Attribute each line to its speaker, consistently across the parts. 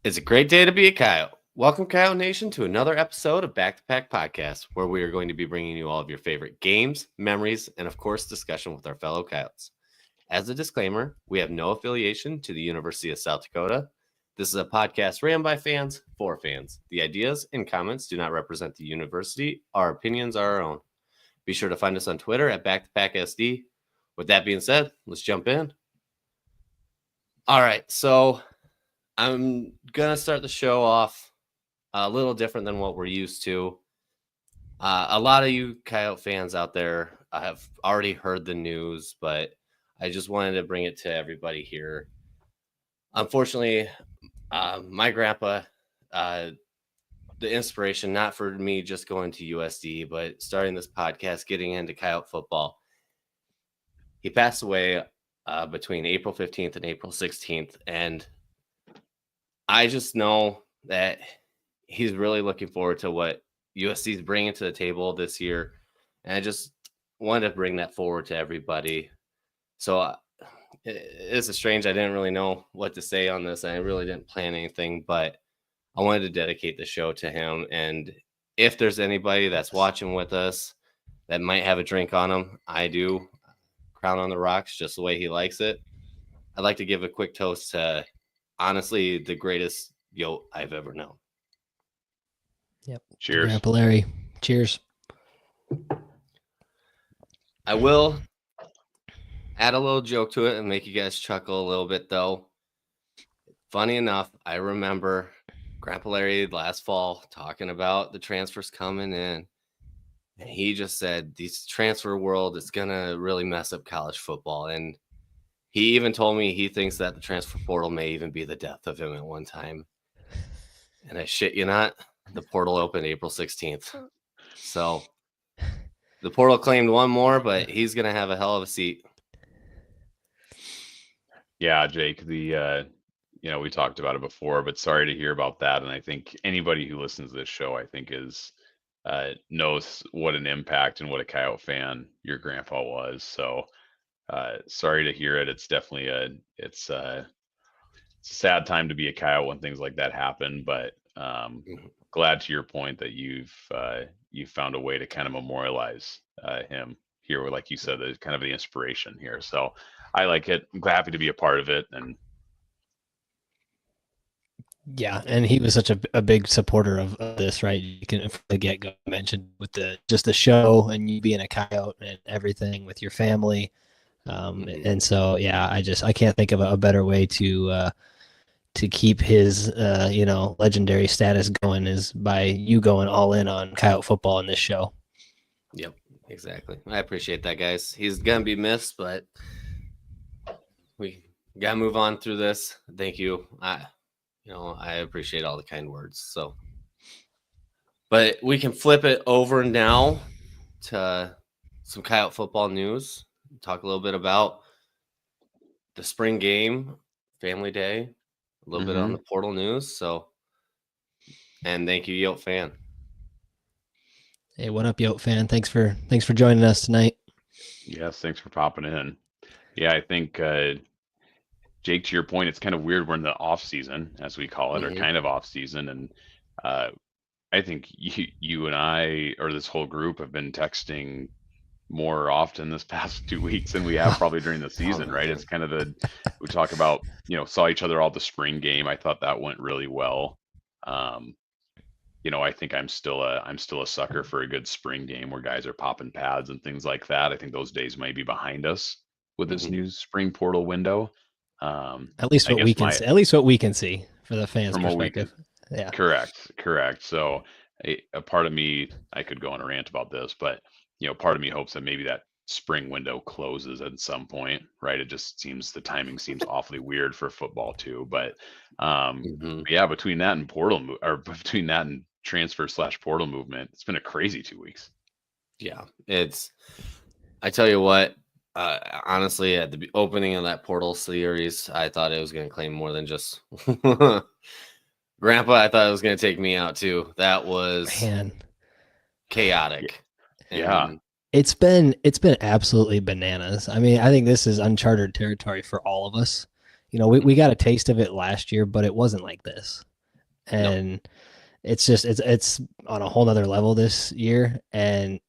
Speaker 1: It's a great day to be a Coyote. Welcome, Coyote Nation, to another episode of Back to Pack Podcast, where we are going to be bringing you all of your favorite games, memories, and of course, discussion with our fellow Coyotes. As a disclaimer, we have no affiliation to the University of South Dakota. This is a podcast ran by fans for fans. The ideas and comments do not represent the university. Our opinions are our own. Be sure to find us on Twitter at BackToPackSD. With that being said, let's jump in. All right, so I'm going to start the show off a little different than what we're used to. A lot of you Coyote fans out there have already heard the news, but I just wanted to bring it to everybody here. Unfortunately, my grandpa, the inspiration, not for me just going to USD, but starting this podcast, getting into Coyote football, he passed away between April 15th and April 16th. And I just know that he's really looking forward to what USC is bringing to the table this year. And I just wanted to bring that forward to everybody. So it's a strange, I didn't really know what to say on this. I really didn't plan anything, but I wanted to dedicate the show to him. And if there's anybody that's watching with us that might have a drink on them, I do. Crown on the rocks, just the way he likes it. I'd like to give a quick toast to, honestly, the greatest Yote I've ever known.
Speaker 2: Yep.
Speaker 3: Cheers.
Speaker 2: Grandpa Larry. Cheers.
Speaker 1: I will add a little joke to it and make you guys chuckle a little bit, though. Funny enough, I remember Grandpa Larry last fall talking about the transfers coming in. And he just said, this transfer world is going to really mess up college football. And he even told me he thinks that the transfer portal may even be the death of him at one time. And I shit you not, the portal opened April 16th. So the portal claimed one more, but he's going to have a hell of a seat.
Speaker 3: Yeah, Jake, we talked about it before, but sorry to hear about that. And I think anybody who listens to this show, I think knows what an impact and what a Coyote fan your grandpa was. So sorry to hear it. It's definitely it's a sad time to be a Coyote when things like that happen, but glad to your point that you've found a way to kind of memorialize him here, like you said, there's kind of the inspiration here. So I like it. I'm happy to be a part of it. And
Speaker 2: yeah, and he was such a big supporter of this, right? You can from the get-go mention with the show and you being a Coyote and everything with your family. And so yeah, I can't think of a better way to keep his legendary status going is by you going all in on Coyote football in this show.
Speaker 1: Yep, exactly. I appreciate that, guys. He's gonna be missed, but we gotta move on through this. Thank you. I appreciate all the kind words. So, but we can flip it over now to some Coyote football news. Talk a little bit about the spring game, family day, a little bit on the portal news. So, and thank you, Yote fan.
Speaker 2: Hey, what up, Yote fan? Thanks for joining us tonight.
Speaker 3: Yes, thanks for popping in. Yeah, I think Jake, to your point, it's kind of weird. We're in the off season, as we call it, or kind of off season, and I think you and I, or this whole group, have been texting more often this past 2 weeks than we have probably during the season, right? It's kind of we talk about, saw each other all the spring game. I thought that went really well. I think I'm still a sucker for a good spring game where guys are popping pads and things like that. I think those days might be behind us with this new spring portal window.
Speaker 2: At least what we can see for the fans' perspective. Yeah,
Speaker 3: correct. So a part of me, I could go on a rant about this, but part of me hopes that maybe that spring window closes at some point, right? It just seems the timing seems awfully weird for football too. But yeah, between that and transfer / portal movement, it's been a crazy 2 weeks.
Speaker 1: Yeah, I tell you what, honestly, at the opening of that portal series, I thought it was going to claim more than just Grandpa. I thought it was going to take me out too. That was chaotic.
Speaker 3: Yeah.
Speaker 1: And
Speaker 2: it's been absolutely bananas. I mean, I think this is uncharted territory for all of us. We got a taste of it last year, but it wasn't like this.
Speaker 1: No.
Speaker 2: and it's on a whole nother level this year. And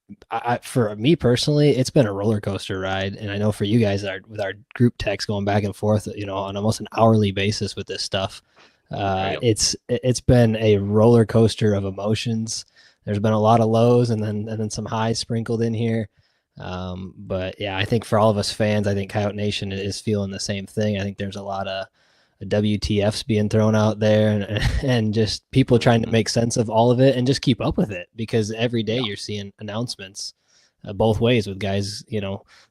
Speaker 2: for me personally, it's been a roller coaster ride. And I know for you guys, with our group text going back and forth, on almost an hourly basis with this stuff,
Speaker 1: Right.
Speaker 2: it's been a roller coaster of emotions. There's been a lot of lows and then some highs sprinkled in here. But yeah, I think for all of us fans, I think Coyote Nation is feeling the same thing. I think there's a lot of WTFs being thrown out there, and just people trying to make sense of all of it and just keep up with it, because every day
Speaker 1: Yeah.
Speaker 2: you're seeing announcements both ways with guys,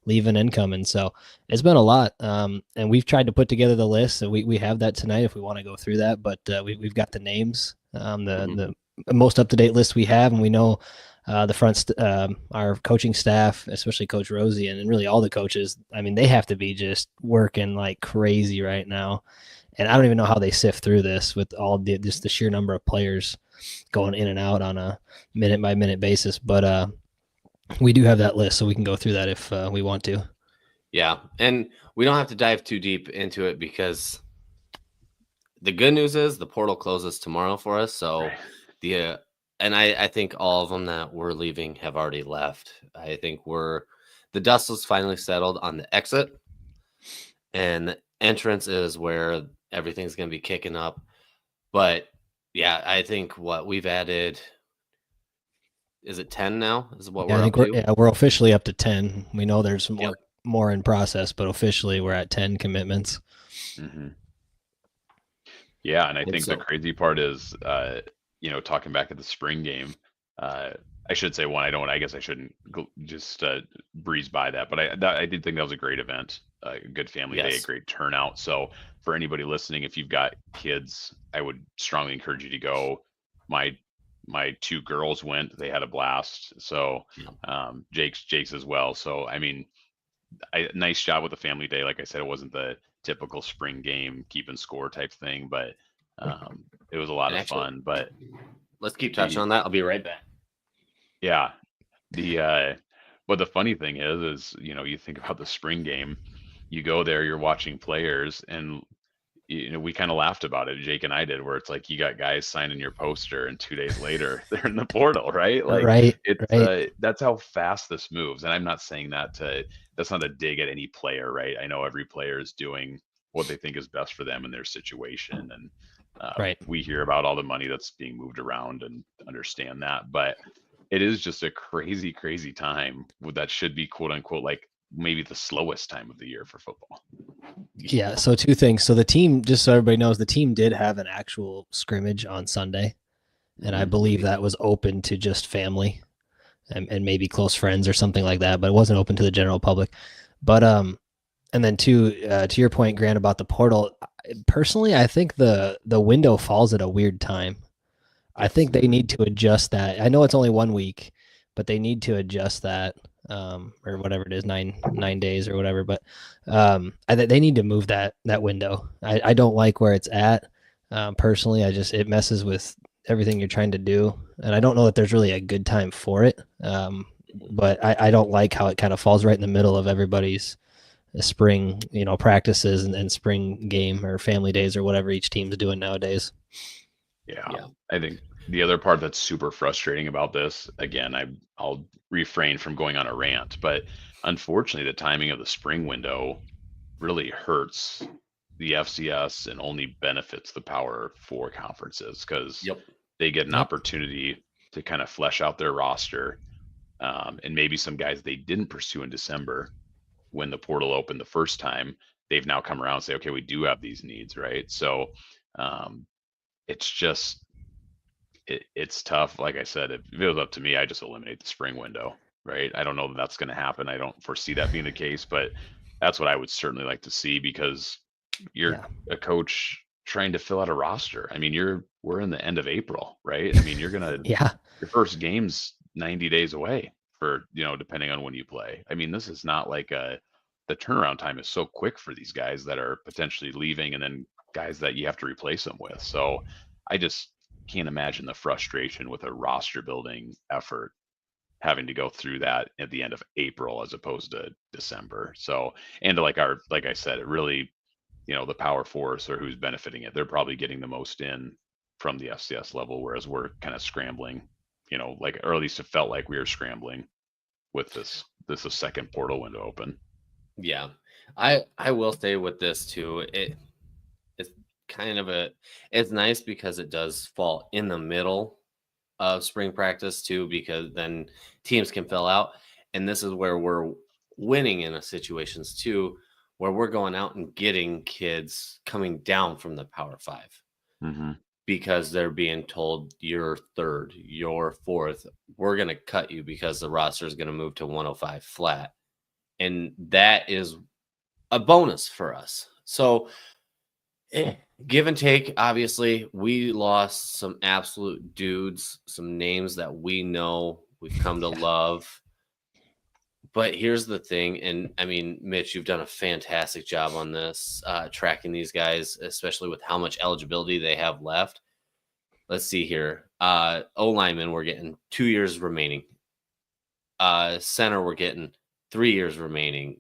Speaker 2: leaving and coming. So it's been a lot. And we've tried to put together the list, and we have that tonight if we want to go through that. But we've got the names, the most up to date list we have, and we know our coaching staff, especially Coach Rosie, and really all the coaches. I mean, they have to be just working like crazy right now, and I don't even know how they sift through this with just the sheer number of players going in and out on a minute by minute basis. But we do have that list, so we can go through that if we want to.
Speaker 1: Yeah, and we don't have to dive too deep into it, because the good news is the portal closes tomorrow for us. So
Speaker 3: Right.
Speaker 1: and I think all of them that we're leaving have already left. I think the dust was finally settled on the exit, and the entrance is where everything's going to be kicking up. But yeah, I think what we've added, is it 10 now? Is what
Speaker 2: Yeah, I
Speaker 1: we're
Speaker 2: think
Speaker 1: up to?
Speaker 2: we're officially up to 10. We know there's
Speaker 1: Yep.
Speaker 2: more in process, but officially we're at 10 commitments.
Speaker 3: Mm-hmm. Yeah, and I
Speaker 1: And
Speaker 3: think the
Speaker 1: so,
Speaker 3: crazy part is, talking back at the spring game, uh, I should say one. I guess I shouldn't just breeze by that, but I did think that was a great event, a good family day, a
Speaker 1: yes.
Speaker 3: great turnout. So for anybody listening, if you've got kids, I would strongly encourage you to go. My my two girls went; they had a blast. So
Speaker 1: Yeah.
Speaker 3: Jake's as well. So I mean, nice job with the family day. Like I said, it wasn't the typical spring game keeping score type thing, but it was a lot
Speaker 1: And
Speaker 3: of
Speaker 1: actually,
Speaker 3: fun. But
Speaker 1: let's keep touching
Speaker 3: the
Speaker 1: on that. I'll be right back.
Speaker 3: yeah, the but the funny thing is you think about the spring game, you go there, you're watching players, and we kind of laughed about it. Jake and I did, where it's like you got guys signing your poster, and 2 days later they're in the portal, right? Like
Speaker 2: Right,
Speaker 3: it's
Speaker 2: right,
Speaker 3: that's how fast this moves. And I'm not saying that's not a dig at any player, right? I know every player is doing what they think is best for them in their situation, and
Speaker 2: right.
Speaker 3: we hear about all the money that's being moved around and understand that, but it is just a crazy, crazy time that should be quote unquote like maybe the slowest time of the year for football.
Speaker 2: Yeah. So two things. So the team, just so everybody knows, the team did have an actual scrimmage on Sunday, and I
Speaker 3: Hmm.
Speaker 2: believe that was open to just family and maybe close friends or something like that, but it wasn't open to the general public. But and then two, to your point, Grant, about the portal. Personally, I think the window falls at a weird time. I
Speaker 1: Yes.
Speaker 2: think they need to adjust that. I know it's only 1 week, but they need to adjust that, or whatever it is, 9 days or whatever. But they need to move that window. I don't like where it's at. Personally, it messes with everything you're trying to do, and I don't know that there's really a good time for it. But I don't like how it kind of falls right in the middle of everybody's spring, practices and spring game or family days or whatever each team's doing nowadays.
Speaker 3: Yeah.
Speaker 1: Yeah.
Speaker 3: I think the other part that's super frustrating about this, again, I'll refrain from going on a rant, but unfortunately, the timing of the spring window really hurts the FCS and only benefits the Power Four conferences because
Speaker 1: Yep.
Speaker 3: they get an
Speaker 2: Yep.
Speaker 3: opportunity to kind of flesh out their roster, and maybe some guys they didn't pursue in December when the portal opened the first time, they've now come around and say, okay, we do have these needs, right? So um, it's just it's tough. Like I said, if it was up to me, I just eliminate the spring window, right? I don't know that that's going to happen. I don't foresee that being the case, but that's what I would certainly like to see because you're
Speaker 2: Yeah.
Speaker 3: a coach trying to fill out a roster. I mean, we're in the end of April, right? I mean,
Speaker 2: Yeah.
Speaker 3: your first game's 90 days away for, depending on when you play. I mean, this is not like the turnaround time is so quick for these guys that are potentially leaving and then guys that you have to replace them with. So I just can't imagine the frustration with a roster building effort having to go through that at the end of April as opposed to December. So, and like I said, it really, the power force or who's benefiting it, they're probably getting the most in from the FCS level, whereas we're kind of scrambling, like, or at least it felt like we were scrambling with this second portal window open.
Speaker 1: Yeah. I will say with this too, it's kind of it's nice because it does fall in the middle of spring practice too, because then teams can fill out. And this is where we're winning in a situations too, where we're going out and getting kids coming down from the Power 5 because they're being told you're third, you're fourth. We're going to cut you because the roster is going to move to 105 flat. And that is a bonus for us. So give and take, obviously, we lost some absolute dudes, some names that we know we've come to love. But here's the thing, and I mean, Mitch, you've done a fantastic job on this, tracking these guys, especially with how much eligibility they have left. Let's see here. O lineman, we're getting 2 years remaining. Center, we're getting 3 years remaining.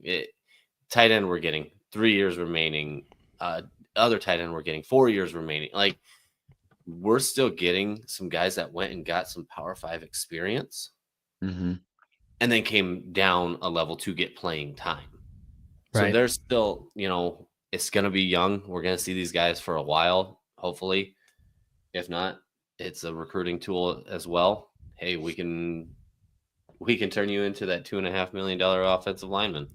Speaker 1: Tight end, we're getting 3 years remaining. Other tight end, we're getting 4 years remaining. Like, we're still getting some guys that went and got some Power 5 experience and then came down a level to get playing time. So there's still, it's going to be young. We're going to see these guys for a while, hopefully. If not, it's a recruiting tool as well. Hey, we can turn you into that $2.5 million offensive lineman.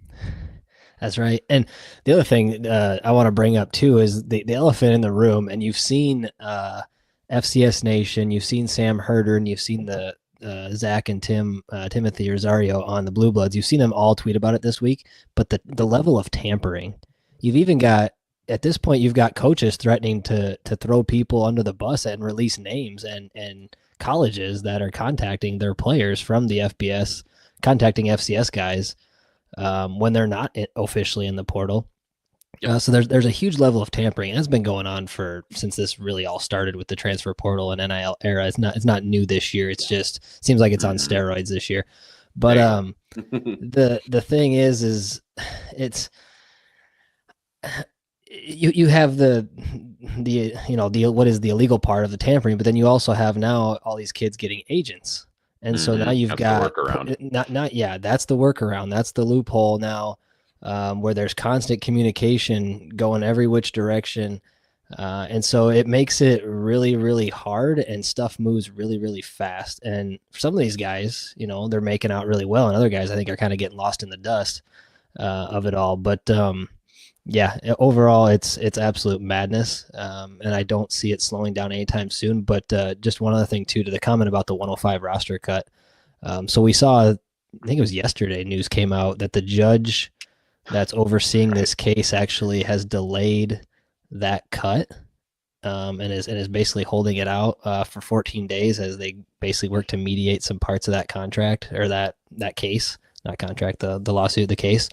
Speaker 2: That's right. And the other thing I want to bring up too is the elephant in the room. And you've seen FCS Nation, you've seen Sam Herder, and you've seen the Zach and Timothy Rosario on the Blue Bloods. You've seen them all tweet about it this week. But the level of tampering, you've even got, at this point, you've got coaches threatening to throw people under the bus and release names, and colleges that are contacting their players from the FBS, contacting FCS guys when they're not officially in the portal. Yep. So there's a huge level of tampering, and it's been going on since this really all started with the transfer portal and NIL era. It's not new this year. It's just seems like it's on steroids this year. But the thing is it's you have the what is the illegal part of the tampering, but then you also have now all these kids getting agents. And so now you've got that's the workaround. That's the loophole now, where there's constant communication going every which direction. And so it makes it really, really hard, and stuff moves really, really fast. And for some of these guys, they're making out really well. And other guys, I think, are kind of getting lost in the dust of it all. But overall, it's absolute madness. And I don't see it slowing down anytime soon. But just one other thing, too, to the comment about the 105 roster cut. So we saw, I think it was yesterday, news came out that the judge that's overseeing this case actually has delayed that cut and is basically holding it out for 14 days as they basically work to mediate some parts of that contract, or that case, not contract, the lawsuit, the case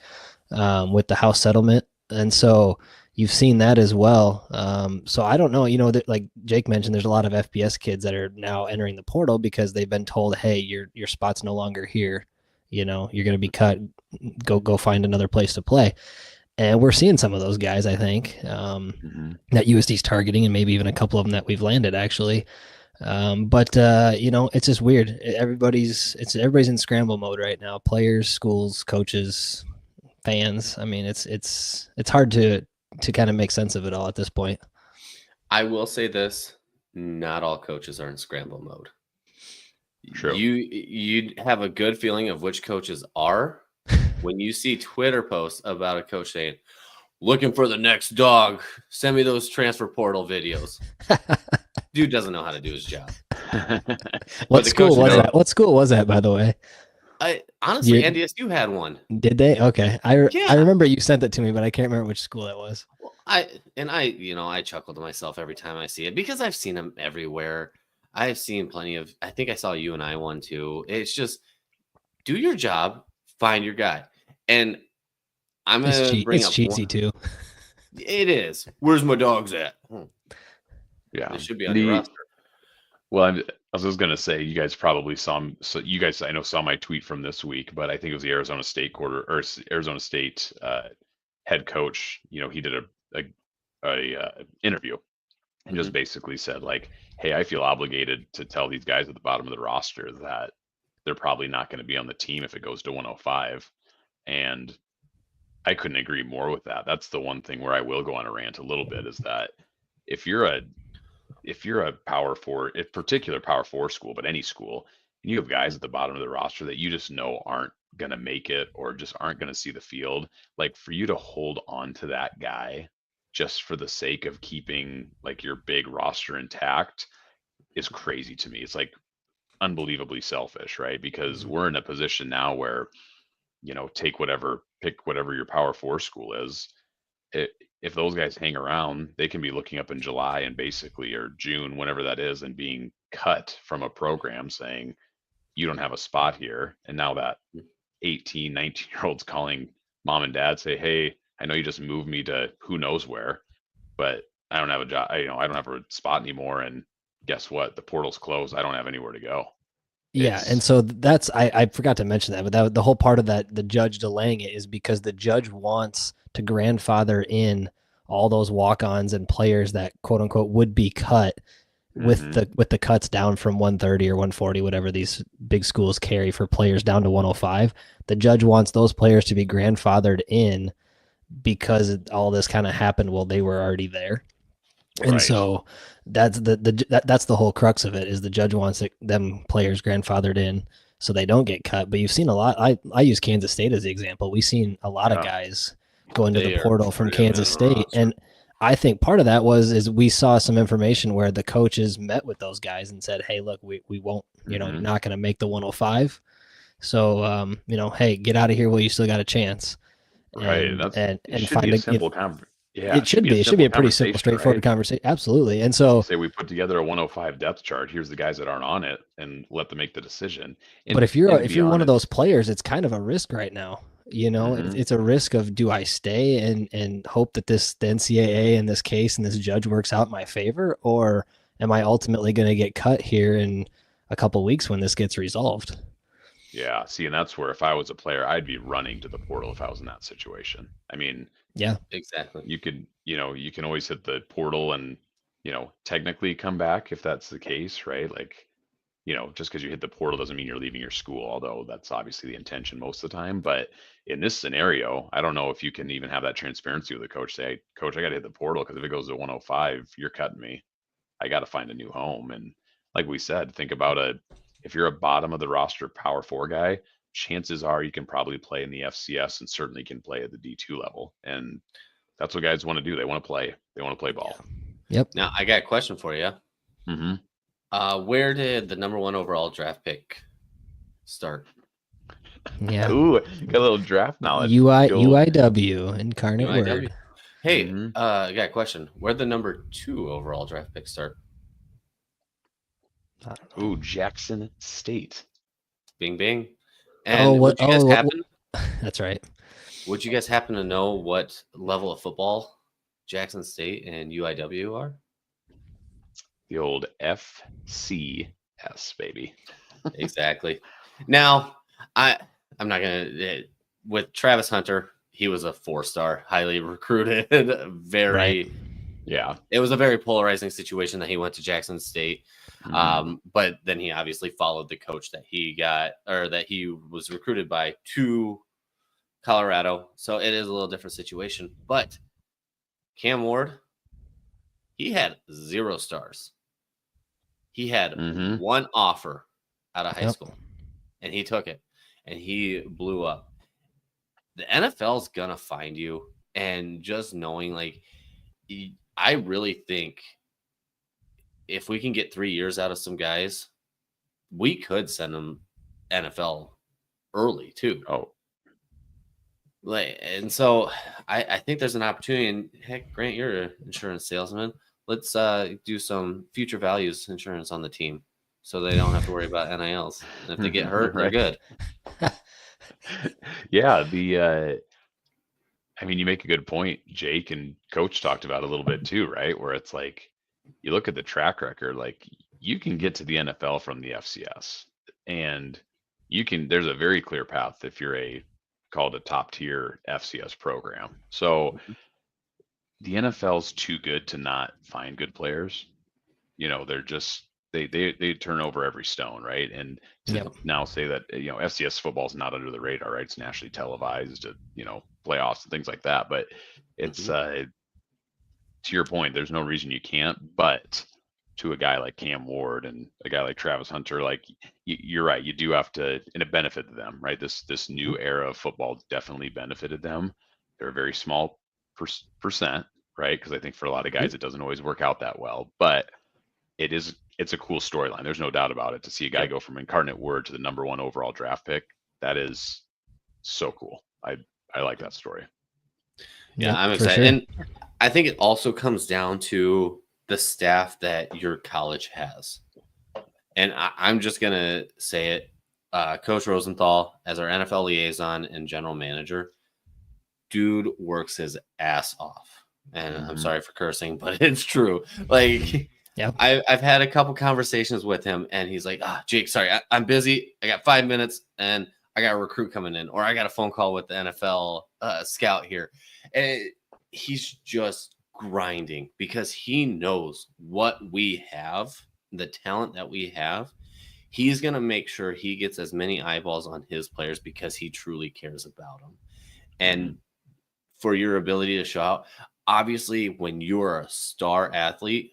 Speaker 2: with the House settlement. And so you've seen that as well. So I don't know, like Jake mentioned, there's a lot of FBS kids that are now entering the portal because they've been told, hey, your spot's no longer here. You're going to be cut. Go find another place to play. And we're seeing some of those guys, I think, that USD's targeting, and maybe even a couple of them that we've landed, actually. But it's just weird. Everybody's in scramble mode right now. Players, schools, coaches, fans. I mean, it's hard to kind of make sense of it all at this point.
Speaker 1: I will say this: not all coaches are in scramble mode.
Speaker 3: True.
Speaker 1: You have a good feeling of which coaches are when you see Twitter posts about a coach saying, "Looking for the next dog. Send me those transfer portal videos." Dude doesn't know how to do his job.
Speaker 2: What school was that? What school was that, by the way?
Speaker 1: Honestly, NDSU had one.
Speaker 2: Did they? Okay. I remember you sent it to me, but I can't remember which school that was.
Speaker 1: Well, I chuckle to myself every time I see it because I've seen them everywhere. I've seen plenty of, I think I saw you and I one too. It's just, do your job, find your guy. And I'm going to bring up.
Speaker 2: It's cheesy too.
Speaker 1: It is. Where's my dogs at?
Speaker 3: Yeah.
Speaker 1: It should be on your roster.
Speaker 3: Well, I was going to say, you guys probably saw, so you guys, I know, saw my tweet from this week, but I think it was the Arizona State head coach. He did a interview, and just basically said like, hey, I feel obligated to tell these guys at the bottom of the roster that they're probably not going to be on the team if it goes to 105. And I couldn't agree more with that. That's the one thing where I will go on a rant a little bit, is that if you're a power four, in particular power four school, but any school, and you have guys at the bottom of the roster that you just know aren't going to make it or just aren't going to see the field, like for you to hold on to that guy just for the sake of keeping like your big roster intact is crazy to me. It's like unbelievably selfish, right? Because we're in a position now where, pick whatever your power four school is. If those guys hang around, they can be looking up in July and basically, or June, whenever that is, and being cut from a program saying, you don't have a spot here. And now that 18, 19 year olds calling mom and dad say, hey, I know you just moved me to who knows where, but I don't have a job. I don't have a spot anymore. And guess what? The portal's closed. I don't have anywhere to go.
Speaker 2: Yeah, and so that's I forgot to mention that, but the whole part of that, the judge delaying it, is because the judge wants to grandfather in all those walk-ons and players that quote unquote would be cut with the cuts down from 130 or 140, whatever these big schools carry for players down to 105. The judge wants those players to be grandfathered in because all this kind of happened while they were already there. And so that's that's the whole crux of it, is the judge wants them players grandfathered in so they don't get cut. But you've seen a lot. I use Kansas State as the example. We've seen a lot of guys go into the portal from Kansas State, and I think part of that is we saw some information where the coaches met with those guys and said, "Hey, look, we won't, not going to make the 105. So, hey, get out of here while you still got a chance."
Speaker 3: Right.
Speaker 2: And
Speaker 3: should
Speaker 2: find
Speaker 3: be a simple
Speaker 2: it should be. It should be a pretty simple, straightforward conversation. Absolutely. And so
Speaker 3: say we put together a 105 depth chart. Here's the guys that aren't on it, and let them make the decision.
Speaker 2: But if you're one of those players, it's kind of a risk right now. It's a risk of, do I stay and hope that the NCAA in this case and this judge works out in my favor, or am I ultimately going to get cut here in a couple of weeks when this gets resolved?
Speaker 3: Yeah. See, and that's where if I was a player, I'd be running to the portal if I was in that situation. I mean,
Speaker 2: yeah,
Speaker 1: exactly.
Speaker 3: You could, you can always hit the portal and, technically come back if that's the case, right? Like, just because you hit the portal doesn't mean you're leaving your school, although that's obviously the intention most of the time. But in this scenario, I don't know if you can even have that transparency with the coach. Say, hey, coach, I got to hit the portal because if it goes to 105, you're cutting me. I got to find a new home. And like we said, think about if you're a bottom of the roster power four guy, chances are you can probably play in the FCS and certainly can play at the D2 level. And that's what guys want to do. They want to play. They want to play ball.
Speaker 2: Yep.
Speaker 1: Now I got a question for you. Where did the number 1 overall draft pick start?
Speaker 2: Yeah.
Speaker 3: Ooh, got a little draft knowledge.
Speaker 2: UIW, incarnate
Speaker 1: UIW.
Speaker 2: word.
Speaker 1: Hey, I got a question. Where'd the number 2 overall draft pick start?
Speaker 2: I don't know.
Speaker 3: Ooh, Jackson State.
Speaker 1: Bing, bing. And would you guys happen?
Speaker 2: That's right.
Speaker 1: Would you guys happen to know what level of football Jackson State and UIW are?
Speaker 3: The old FCS, baby.
Speaker 1: Exactly. Now, I'm not gonna. With Travis Hunter, he was a 4-star, highly recruited, very.
Speaker 2: Right.
Speaker 3: Yeah.
Speaker 1: It was a very polarizing situation that he went to Jackson State. But then he obviously followed the coach that he got, or that he was recruited by, to Colorado. So it is a little different situation. But Cam Ward, he had 0 stars. He had 1 offer out of high school, and he took it, and he blew up. The NFL's going to find you, and just knowing, like, I really think if we can get 3 years out of some guys, we could send them NFL early too.
Speaker 3: Oh,
Speaker 1: and so I think there's an opportunity. And heck, Grant, you're an insurance salesman. Let's do some future values insurance on the team, so they don't have to worry about NILs. And if they get hurt, they're good.
Speaker 3: Yeah, I mean, you make a good point. Jake and Coach talked about a little bit too, right? Where it's like, you look at the track record, like you can get to the NFL from the FCS, and there's a very clear path if you're called a top tier FCS program. So the NFL's too good to not find good players. They're just they turn over every stone, right? And to
Speaker 2: Yep.
Speaker 3: now say that FCS football is not under the radar, right? It's nationally televised, playoffs and things like that. But it's to your point, there's no reason you can't. But to a guy like Cam Ward and a guy like Travis Hunter, like you're right, you do have to, and it benefited them, right? This new era of football definitely benefited them. They're a very small percent, right? Because I think for a lot of guys, it doesn't always work out that well, but it's a cool storyline. There's no doubt about it. To see a guy go from Incarnate Word to the #1 overall draft pick, that is so cool. I like that story.
Speaker 1: Yeah,
Speaker 2: Yep,
Speaker 1: I'm
Speaker 2: for
Speaker 1: excited.
Speaker 2: sure.
Speaker 1: And I think it also comes down to the staff that your college has. And I'm just going to say it. Coach Rosenthal, as our NFL liaison and general manager, dude works his ass off. And I'm sorry for cursing, but it's true. Like,
Speaker 2: yeah,
Speaker 1: I've had a couple conversations with him, and he's like, Jake, sorry, I'm busy. I got 5 minutes, and I got a recruit coming in, or I got a phone call with the NFL scout here. And he's just grinding because he knows what we have, the talent that we have. He's going to make sure he gets as many eyeballs on his players because he truly cares about them. And for your ability to show out, obviously, when you're a star athlete,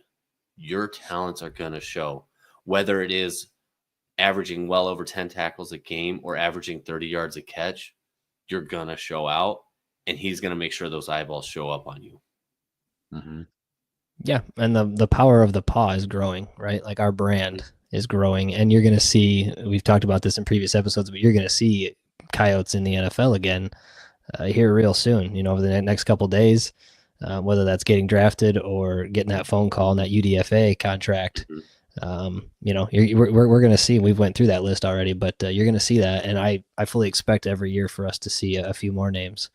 Speaker 1: your talents are going to show, whether it is averaging well over 10 tackles a game or averaging 30 yards a catch, you're going to show out, and he's going to make sure those eyeballs show up on you.
Speaker 2: Yeah, and the power of the paw is growing, right? Like our brand is growing, and you're going to see, we've talked about this in previous episodes, but you're going to see Coyotes in the NFL again here real soon, over the next couple of days, whether that's getting drafted or getting that phone call and that UDFA contract. We're going to see, we've went through that list already, but you're going to see that. And I fully expect every year for us to see a few more names.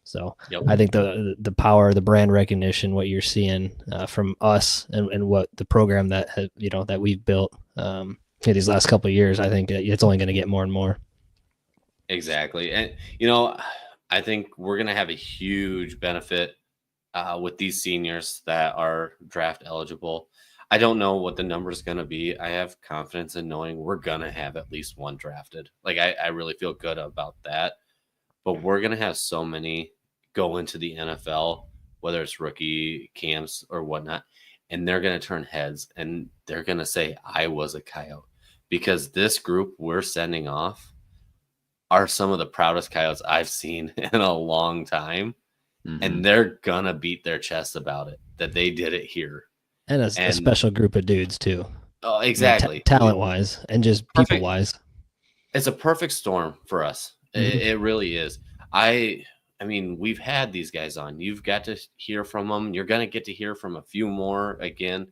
Speaker 2: So I think the power, the brand recognition, what you're seeing from us and what the program that that we've built these last couple of years, I think it's only going to get more and more.
Speaker 1: Exactly. And, I think we're going to have a huge benefit with these seniors that are draft eligible. I don't know what the number is going to be. I have confidence in knowing we're going to have at least one drafted. Like, I really feel good about that. But we're going to have so many go into the NFL, whether it's rookie camps or whatnot, and they're going to turn heads and they're going to say, I was a Coyote. Because this group we're sending off are some of the proudest Coyotes I've seen in a long time. And they're going to beat their chest about it, that they did it here.
Speaker 2: And a special group of dudes, too.
Speaker 1: Oh, exactly.
Speaker 2: Talent-wise and just people-wise.
Speaker 1: It's a perfect storm for us. It really is. I mean, we've had these guys on. You've got to hear from them. You're going to get to hear from a few more again.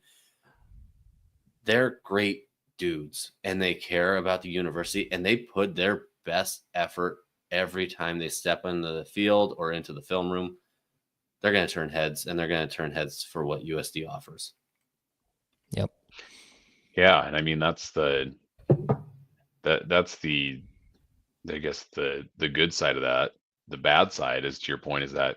Speaker 1: They're great dudes, and they care about the university, and they put their best effort every time they step into the field or into the film room. They're going to turn heads, and they're going to turn heads for what USD offers.
Speaker 2: Yep.
Speaker 3: Yeah, and I mean that's the I guess the good side of that. The bad side is, to your point, is that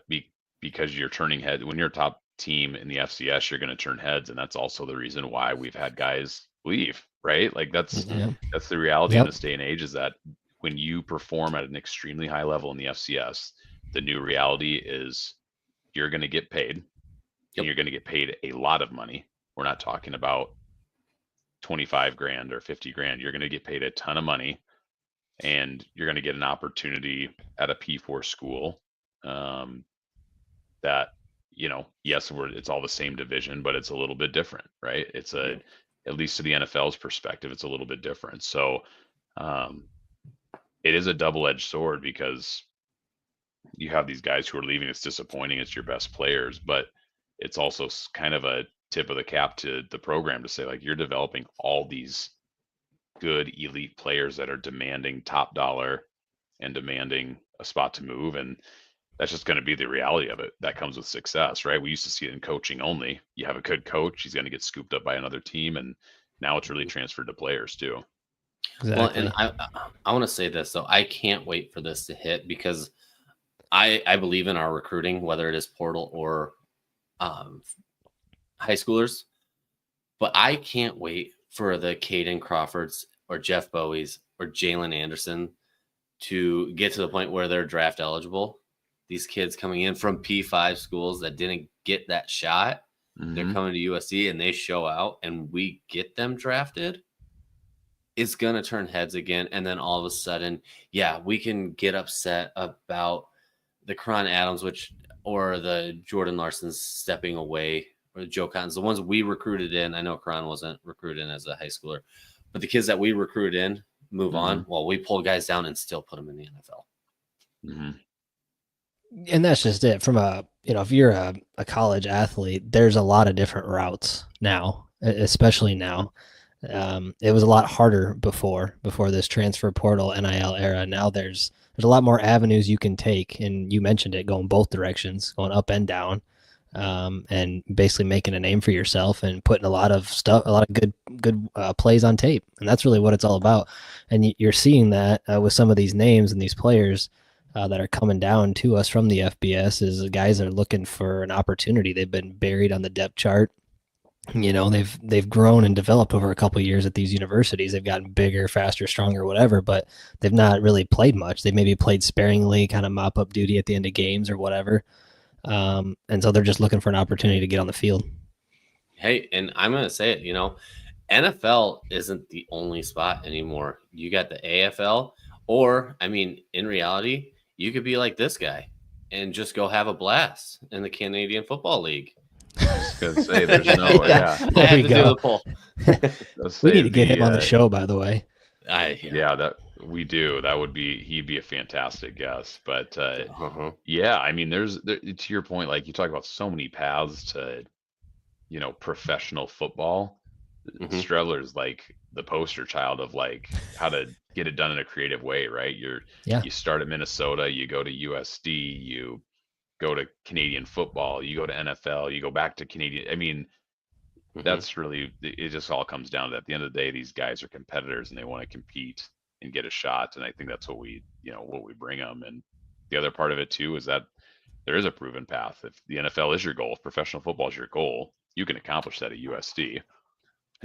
Speaker 3: because you're turning heads when you're a top team in the FCS, you're going to turn heads, and that's also the reason why we've had guys leave, right? Like that's the reality in this day and age, is that when you perform at an extremely high level in the FCS, the new reality is you're going to get paid, and you're going to get paid a lot of money. We're not talking about 25 grand or 50 grand. You're going to get paid a ton of money, and you're going to get an opportunity at a P4 school that, yes, it's all the same division, but it's a little bit different, right? It's at least to the NFL's perspective, it's a little bit different. So it is a double-edged sword, because you have these guys who are leaving. It's disappointing. It's your best players, but it's also kind of a tip of the cap to the program to say, like, you're developing all these good elite players that are demanding top dollar and demanding a spot to move. And that's just going to be the reality of it. That comes with success, right? We used to see it in coaching only. You have a good coach, he's going to get scooped up by another team. And now it's really transferred to players too.
Speaker 2: Exactly.
Speaker 1: Well, and I want to say this, though. I can't wait for this to hit, because I believe in our recruiting, whether it is portal or high schoolers, but I can't wait for the Caden Crawfords or Jeff Bowies or Jalen Anderson to get to the point where they're draft eligible. These kids coming in from P5 schools that didn't get that shot, they're coming to USC and they show out and we get them drafted. It's going to turn heads again. And then all of a sudden, yeah, we can get upset about the Cron Adams, or the Jordan Larsons stepping away, or the Joe Cottons, the ones we recruited in. I know Cron wasn't recruited in as a high schooler, but the kids that we recruited in move on. Well, we pull guys down and still put them in the NFL.
Speaker 2: And that's just it. From if you're a college athlete, there's a lot of different routes now, especially now. It was a lot harder before this transfer portal NIL era. Now there's a lot more avenues you can take, and you mentioned it, going both directions, going up and down, and basically making a name for yourself and putting a lot of good plays on tape. And that's really what it's all about. And you're seeing that with some of these names and these players that are coming down to us from the FBS, is the guys are looking for an opportunity. They've been buried on the depth chart. They've grown and developed over a couple of years at these universities. They've gotten bigger, faster, stronger, whatever, but they've not really played much. They maybe played sparingly, kind of mop up duty at the end of games or whatever. And so they're just looking for an opportunity to get on the field.
Speaker 1: Hey, and I'm going to say it, NFL isn't the only spot anymore. You got the AFL, or, in reality, you could be like this guy and just go have a blast in the Canadian Football League.
Speaker 3: I was going to say, there's no,
Speaker 2: I had to do the poll. We need to get him on the show, by the way.
Speaker 3: That we do. That would be, he'd be a fantastic guest. But to your point, like you talk about so many paths to, professional football. Streveler's like the poster child of like how to get it done in a creative way, right? You start at Minnesota, you go to USD, you go to Canadian football, you go to NFL, you go back to Canadian. That's really, it just all comes down to, at the end of the day, these guys are competitors and they want to compete and get a shot. And I think that's what we bring them. And the other part of it too is that there is a proven path. If the NFL is your goal, if professional football is your goal, you can accomplish that at USD.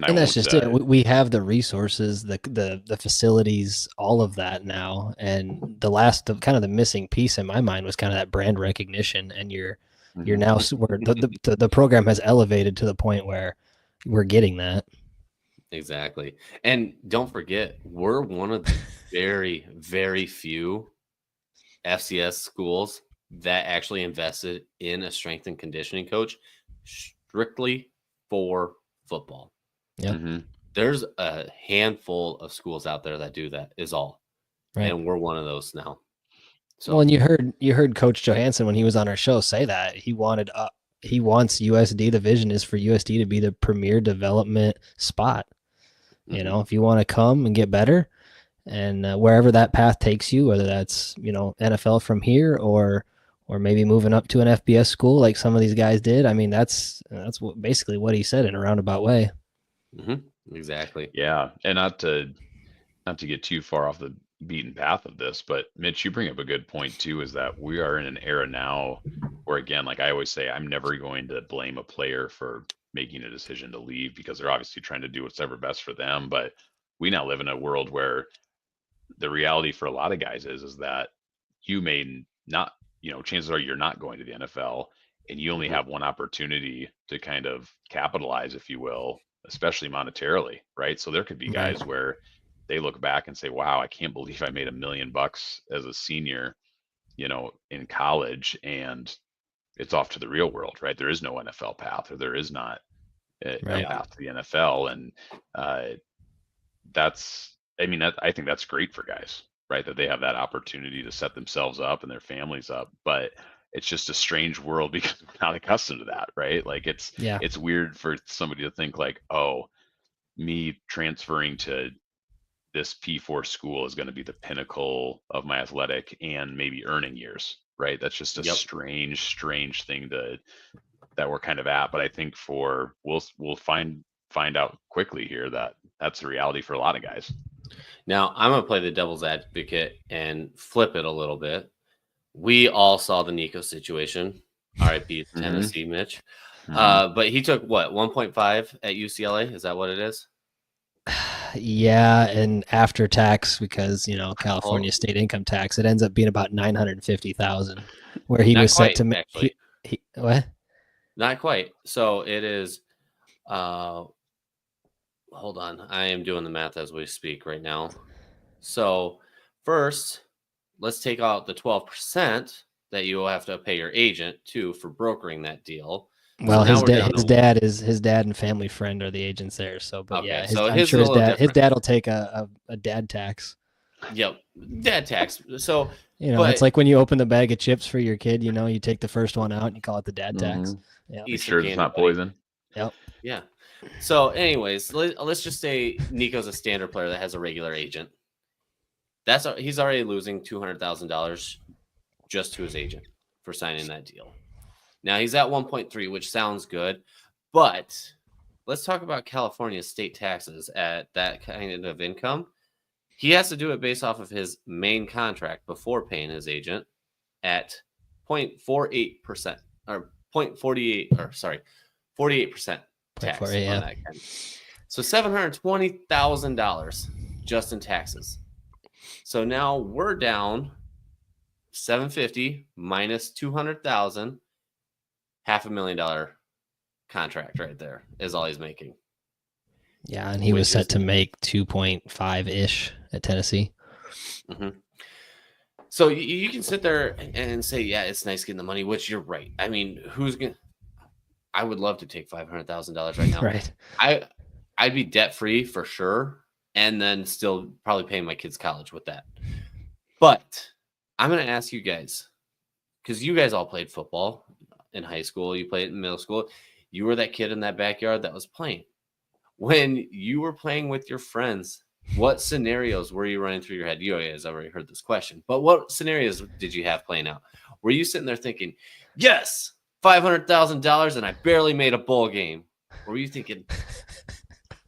Speaker 2: And that's just it. We have the resources, the facilities, all of that now. And the missing piece in my mind was kind of that brand recognition. And you're now where the program has elevated to the point where we're getting that.
Speaker 1: Exactly. And don't forget, we're one of the very, very few FCS schools that actually invested in a strength and conditioning coach strictly for football.
Speaker 2: Yeah.
Speaker 1: There's a handful of schools out there that do that, is all. Right. And we're one of those now.
Speaker 2: So, well, and you heard Coach Johansson when he was on our show say that he wants USD. The vision is for USD to be the premier development spot. If you want to come and get better, and wherever that path takes you, whether that's NFL from here or maybe moving up to an FBS school like some of these guys did. That's basically what he said in a roundabout way.
Speaker 1: Exactly.
Speaker 3: Yeah, and not to get too far off the beaten path of this, but Mitch, you bring up a good point too, is that we are in an era now where, again, like I always say, I'm never going to blame a player for making a decision to leave, because they're obviously trying to do what's ever best for them. But we now live in a world where the reality for a lot of guys is that you may not, chances are you're not going to the NFL, and you only have one opportunity to kind of capitalize, if you will, especially monetarily, right? So there could be guys where they look back and say, wow, I can't believe I made $1 million as a senior, in college, and it's off to the real world, right? There is no NFL path, or there is not a path to the NFL. And I think that's great for guys, right? That they have that opportunity to set themselves up and their families up. But it's just a strange world because we're not accustomed to that, right? Like it's weird for somebody to think like, oh, me transferring to this P4 school is going to be the pinnacle of my athletic and maybe earning years, right? That's just a strange thing that we're kind of at. But I think we'll find out quickly here that that's the reality for a lot of guys.
Speaker 1: Now I'm going to play the devil's advocate and flip it a little bit. We all saw the Nico situation. R.I.P.
Speaker 3: Mhm.
Speaker 1: Tennessee, Mitch.
Speaker 3: Mhm.
Speaker 1: But he took what, 1.5 at UCLA? Is that what it is?
Speaker 2: Yeah, and after tax, because
Speaker 1: Oh,
Speaker 2: California state income tax, it ends up being about 950,000, where he
Speaker 1: not
Speaker 2: was set
Speaker 1: quite,
Speaker 2: to make
Speaker 1: actually.
Speaker 2: he what?
Speaker 1: Not quite. So it is. Uh, hold on. I am doing the math as we speak right now. So first, let's take out the 12% that you will have to pay your agent too for brokering that deal. So
Speaker 2: Well,
Speaker 1: now
Speaker 2: his
Speaker 1: we're
Speaker 2: dad
Speaker 1: down
Speaker 2: his
Speaker 1: to
Speaker 2: dad is his dad and family friend are the agents there. So, but
Speaker 1: okay.
Speaker 2: yeah,
Speaker 1: So
Speaker 2: I'm
Speaker 1: his is
Speaker 2: sure
Speaker 1: a little
Speaker 2: his
Speaker 1: different.
Speaker 2: dad will take a dad tax.
Speaker 1: Yep, dad tax. So,
Speaker 2: It's
Speaker 1: but
Speaker 2: like when you open the bag of chips for your kid. You take the first one out and you call it the dad tax.
Speaker 3: Mhm.
Speaker 2: Yeah.
Speaker 3: Make
Speaker 1: Easter
Speaker 3: sure it's
Speaker 1: candy,
Speaker 3: not
Speaker 1: buddy.
Speaker 3: poison.
Speaker 2: Yep.
Speaker 1: Yeah. So, anyways, let's just say Nico's a standard player that has a regular agent. He's already losing $200,000 just to his agent for signing that deal. Now he's at 1.3, which sounds good, but let's talk about California state taxes at that kind of income. He has to do it based off of his main contract before paying his agent at 0.48% or 0.48 or sorry, 48% tax on that kind. So $720,000 just in taxes. So now we're down 750 minus 200,000, $500,000 contract right there is all he's making.
Speaker 2: Yeah, and he was set to make 2.5 ish at Tennessee.
Speaker 1: Mm-hmm. So you can sit there and say, yeah, it's nice getting the money, which you're right. I mean, I would love to take $500,000 right now.
Speaker 2: Right.
Speaker 1: I'd be debt free for sure, and then still probably paying my kids' college with that. But I'm going to ask you guys, because you guys all played football in high school, you played in middle school. You were that kid in that backyard that was playing. When you were playing with your friends, what scenarios were you running through your head? You guys already heard this question, but what scenarios did you have playing out? Were you sitting there thinking, yes, $500,000 and I barely made a bowl game? Or were you thinking,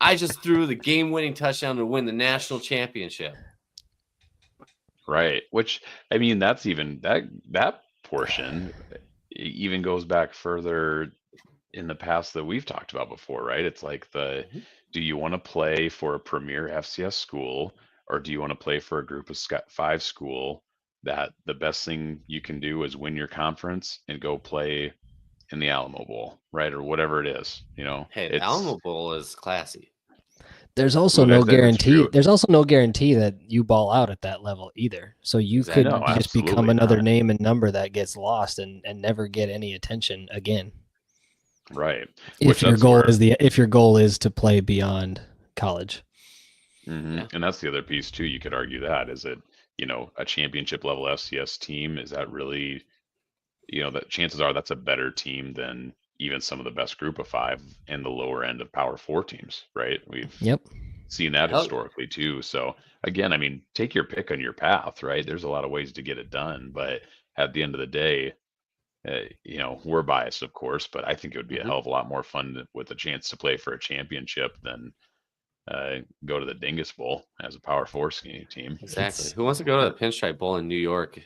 Speaker 1: I just threw the game-winning touchdown to win the national championship?
Speaker 3: Right. Which, I mean, that's even that portion even goes back further in the past that we've talked about before, right? It's like
Speaker 1: Mhm.
Speaker 3: do you want to play for a premier FCS school, or do you want to play for a group of five school that the best thing you can do is win your conference and go play in the Alamo Bowl, right? Or whatever it is,
Speaker 1: Hey, the
Speaker 3: it's,
Speaker 1: Alamo Bowl is classy.
Speaker 2: There's also
Speaker 3: ooh,
Speaker 2: no
Speaker 3: that's
Speaker 2: guarantee.
Speaker 3: true.
Speaker 2: There's also no guarantee that you ball out at that level either. So you
Speaker 1: Exactly.
Speaker 2: could
Speaker 3: No,
Speaker 2: just become
Speaker 3: absolutely
Speaker 2: another
Speaker 3: not.
Speaker 2: name and number that gets lost and never get any attention again.
Speaker 3: Right.
Speaker 2: If
Speaker 3: Which
Speaker 2: your
Speaker 3: that's
Speaker 2: goal
Speaker 3: where,
Speaker 2: is if your goal is to play beyond college.
Speaker 1: Yeah.
Speaker 3: and that's the other piece too. You could argue that is it, a championship level FCS team, is that really, that chances are that's a better team than even some of the best group of five and the lower end of power four teams, right? We've
Speaker 2: Yep.
Speaker 3: seen that
Speaker 1: Hell,
Speaker 3: historically too. So again, I mean, take your pick on your path, right? There's a lot of ways to get it done, but at the end of the day, we're biased, of course, but I think it would be a
Speaker 1: mhm.
Speaker 3: hell of a lot more fun with a chance to play for a championship than go to the Dingus Bowl as a Power Four team.
Speaker 1: Exactly.
Speaker 2: It's
Speaker 1: Who wants to go to the Pinstripe Bowl in New York?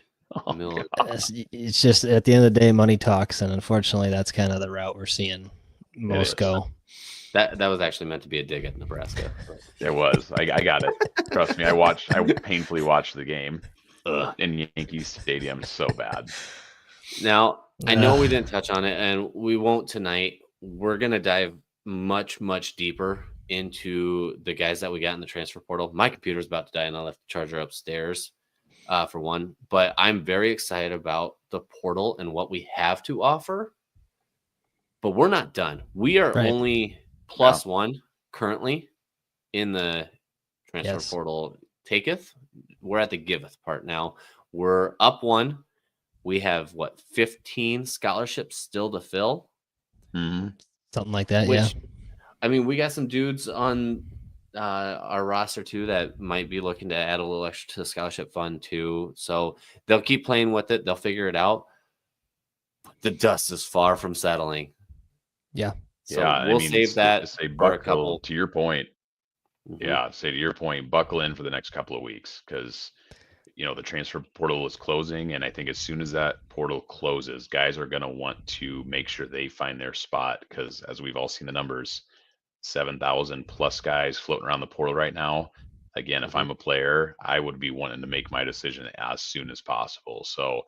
Speaker 3: Oh
Speaker 1: Middle
Speaker 3: God,
Speaker 2: it's just at the end of the day, money talks, and unfortunately, that's kind of the route we're seeing
Speaker 3: it
Speaker 2: most
Speaker 3: is.
Speaker 2: go.
Speaker 1: that was actually meant to be a dig at Nebraska. But
Speaker 3: It was. I got it. Trust me. I painfully watched the game. Ugh, in Yankee Stadium, so bad.
Speaker 1: now I know we
Speaker 2: Uh,
Speaker 1: didn't touch on it, and we won't tonight. We're gonna dive much, much deeper into the guys that we got in the transfer portal. My computer's about to die, and I left the charger upstairs for one. But I'm very excited about the portal and what we have to offer. But we're not done. We are
Speaker 2: right.
Speaker 1: only
Speaker 3: Yeah.
Speaker 1: +1 currently in the transfer
Speaker 2: Yes.
Speaker 1: portal taketh. We're at the giveth part now. We're up 1. We have what, 15 scholarships still to fill,
Speaker 3: hmm
Speaker 2: Something like that. Yeah.
Speaker 1: which I mean, we got some dudes on our roster too that might be looking to add a little extra to the scholarship fund too. So they'll keep playing with it. They'll figure it out. The dust is far from settling.
Speaker 2: Yeah.
Speaker 1: So
Speaker 3: Yeah. I
Speaker 1: we'll
Speaker 3: mean,
Speaker 1: save that
Speaker 3: say
Speaker 1: for a
Speaker 3: buckle
Speaker 1: couple.
Speaker 3: to your point.
Speaker 1: Mhm.
Speaker 3: Yeah. Say to your point, buckle in for the next couple of weeks because the transfer portal is closing, and I think as soon as that portal closes, guys are going to want to make sure they find their spot, because as we've all seen the numbers, 7,000 plus guys floating around the portal right now. Again, if I'm a player, I would be wanting to make my decision as soon as possible. So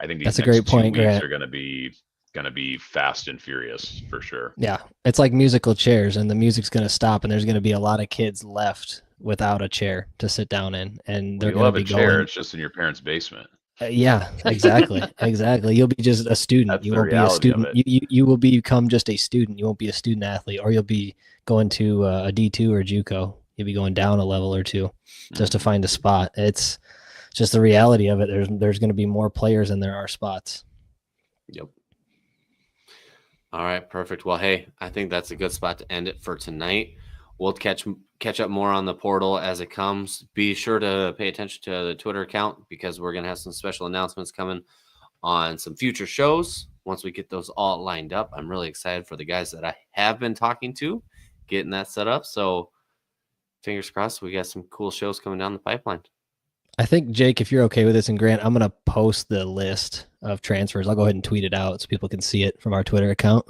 Speaker 3: I think these
Speaker 2: That's a
Speaker 3: next
Speaker 2: great
Speaker 3: 2
Speaker 2: point,
Speaker 3: weeks
Speaker 2: Grant.
Speaker 3: are going to be fast and furious for sure.
Speaker 2: Yeah, it's like musical chairs, and the music's going to stop, and there's going to be a lot of kids left without a chair to sit down in, and they're
Speaker 3: You'll
Speaker 2: going to
Speaker 3: have a
Speaker 2: be
Speaker 3: chair.
Speaker 2: going.
Speaker 3: It's just in your parents' basement.
Speaker 2: Yeah, exactly, exactly. You'll be just a student.
Speaker 3: That's
Speaker 2: You
Speaker 3: the
Speaker 2: won't be a
Speaker 3: reality of
Speaker 2: student.
Speaker 3: it.
Speaker 2: You will become just a student. You won't be a student athlete, or you'll be going to a D2 or JUCO. You'll be going down a level or two just to find a spot. It's just the reality of it. There's going to be more players than there are spots.
Speaker 1: Yep. All right, perfect. Well, hey, I think that's a good spot to end it for tonight. We'll catch up more on the portal as it comes. Be sure to pay attention to the Twitter account, because we're going to have some special announcements coming on some future shows once we get those all lined up. I'm really excited for the guys that I have been talking to, getting that set up. So fingers crossed, we got some cool shows coming down the pipeline.
Speaker 2: I think, Jake, if you're okay with this, and Grant, I'm going to post the list of transfers. I'll go ahead and tweet it out so people can see it from our Twitter account.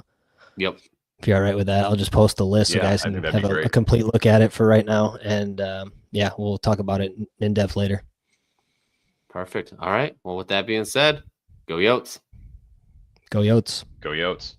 Speaker 1: Yep.
Speaker 2: If you're all right with that, I'll just post the list so guys can have a complete look at it for right now. And yeah, we'll talk about it in depth later.
Speaker 1: Perfect. All right. Well, with that being said, go Yotes.
Speaker 2: Go Yotes.
Speaker 3: Go Yotes.